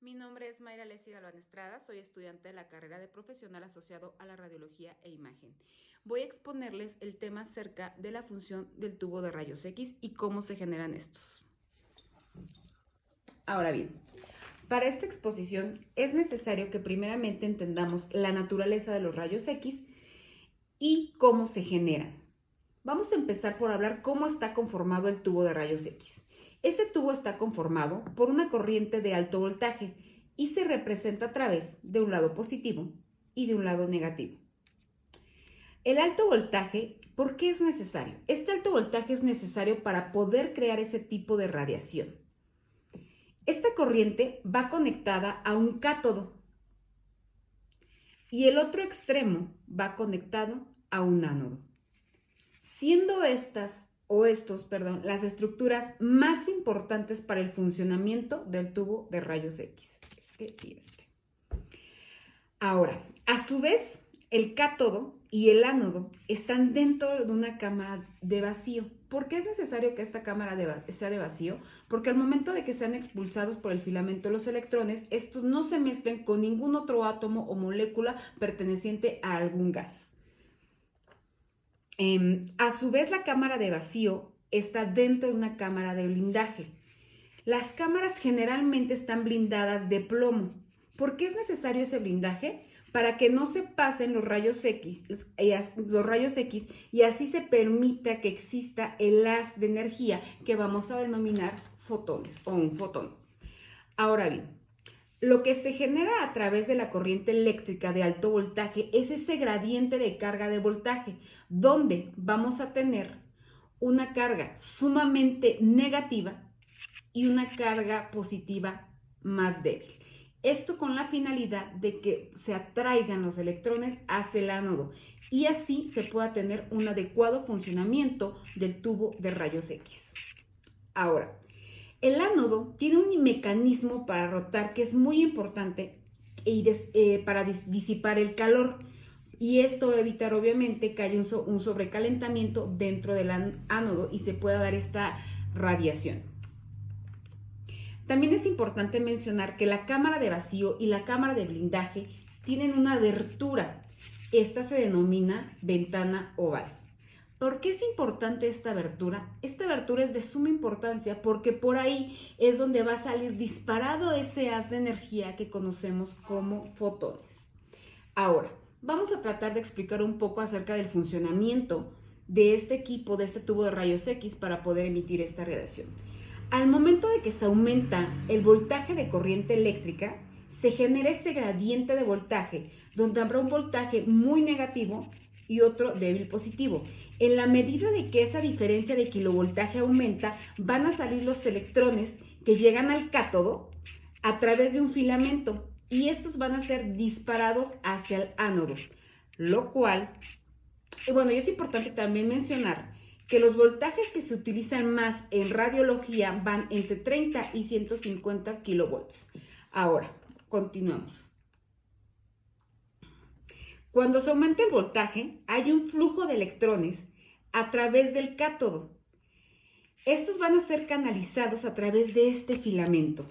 Mi nombre es Mayra Leslie Galván Estrada, soy estudiante de la carrera de profesional asociado a la radiología e imagen. Voy a exponerles el tema acerca de la función del tubo de rayos X y cómo se generan estos. Ahora bien, para esta exposición es necesario que primeramente entendamos la naturaleza de los rayos X y cómo se generan. Vamos a empezar por hablar cómo está conformado el tubo de rayos X. Este tubo está conformado por una corriente de alto voltaje y se representa a través de un lado positivo y de un lado negativo. El alto voltaje, ¿por qué es necesario? Este alto voltaje es necesario para poder crear ese tipo de radiación. Esta corriente va conectada a un cátodo y el otro extremo va conectado a un ánodo, siendo las estructuras más importantes para el funcionamiento del tubo de rayos X. Ahora, a su vez, el cátodo y el ánodo están dentro de una cámara de vacío. ¿Por qué es necesario que esta cámara sea de vacío? Porque al momento de que sean expulsados por el filamento los electrones, estos no se mezclan con ningún otro átomo o molécula perteneciente a algún gas. A su vez, la cámara de vacío está dentro de una cámara de blindaje. Las cámaras generalmente están blindadas de plomo. ¿Por qué es necesario ese blindaje? Para que no se pasen los rayos X y así se permita que exista el haz de energía que vamos a denominar fotones o un fotón. Ahora bien, lo que se genera a través de la corriente eléctrica de alto voltaje es ese gradiente de carga de voltaje, donde vamos a tener una carga sumamente negativa y una carga positiva más débil. Esto con la finalidad de que se atraigan los electrones hacia el ánodo y así se pueda tener un adecuado funcionamiento del tubo de rayos X. Ahora, el ánodo tiene un mecanismo para rotar que es muy importante para disipar el calor, y esto va a evitar obviamente que haya un sobrecalentamiento dentro del ánodo y se pueda dar esta radiación. También es importante mencionar que la cámara de vacío y la cámara de blindaje tienen una abertura. Esta se denomina ventana oval. ¿Por qué es importante esta abertura? Esta abertura es de suma importancia porque por ahí es donde va a salir disparado ese haz de energía que conocemos como fotones. Ahora, vamos a tratar de explicar un poco acerca del funcionamiento de este equipo, de este tubo de rayos X para poder emitir esta radiación. Al momento de que se aumenta el voltaje de corriente eléctrica, se genera ese gradiente de voltaje, donde habrá un voltaje muy negativo y otro débil positivo. En la medida de que esa diferencia de kilovoltaje aumenta, van a salir los electrones que llegan al cátodo a través de un filamento y estos van a ser disparados hacia el ánodo, lo cual, y es importante también mencionar que los voltajes que se utilizan más en radiología van entre 30 y 150 kilovolts. Ahora, continuamos. Cuando se aumenta el voltaje, hay un flujo de electrones a través del cátodo. Estos van a ser canalizados a través de este filamento.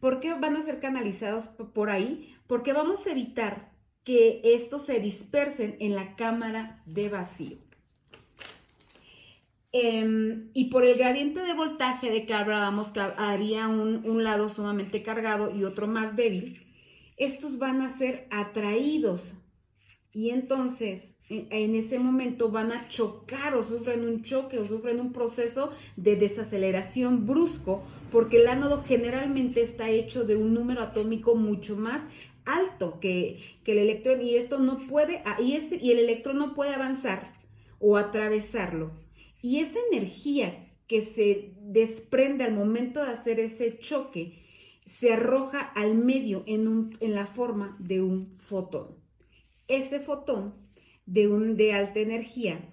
¿Por qué van a ser canalizados por ahí? Porque vamos a evitar que estos se dispersen en la cámara de vacío. Y por el gradiente de voltaje de que hablábamos, que había un lado sumamente cargado y otro más débil, estos van a ser atraídos y entonces en ese momento van a chocar o sufren un choque o sufren un proceso de desaceleración brusco, porque el ánodo generalmente está hecho de un número atómico mucho más alto que el electrón y esto no puede, y el electrón no puede avanzar o atravesarlo. Y esa energía que se desprende al momento de hacer ese choque se arroja al medio en la forma de un fotón. Ese fotón de alta energía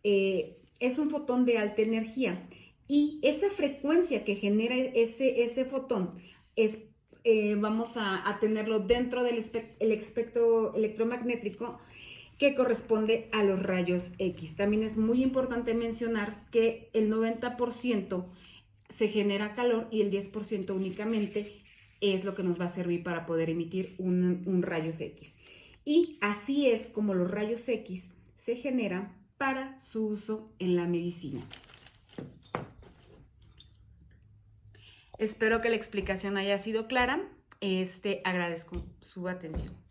es un fotón de alta energía y esa frecuencia que genera ese fotón es vamos a tenerlo dentro del espectro electromagnético que corresponde a los rayos X. También es muy importante mencionar que el 90% se genera calor y el 10% únicamente es lo que nos va a servir para poder emitir un rayos X. Y así es como los rayos X se generan para su uso en la medicina. Espero que la explicación haya sido clara. Agradezco su atención.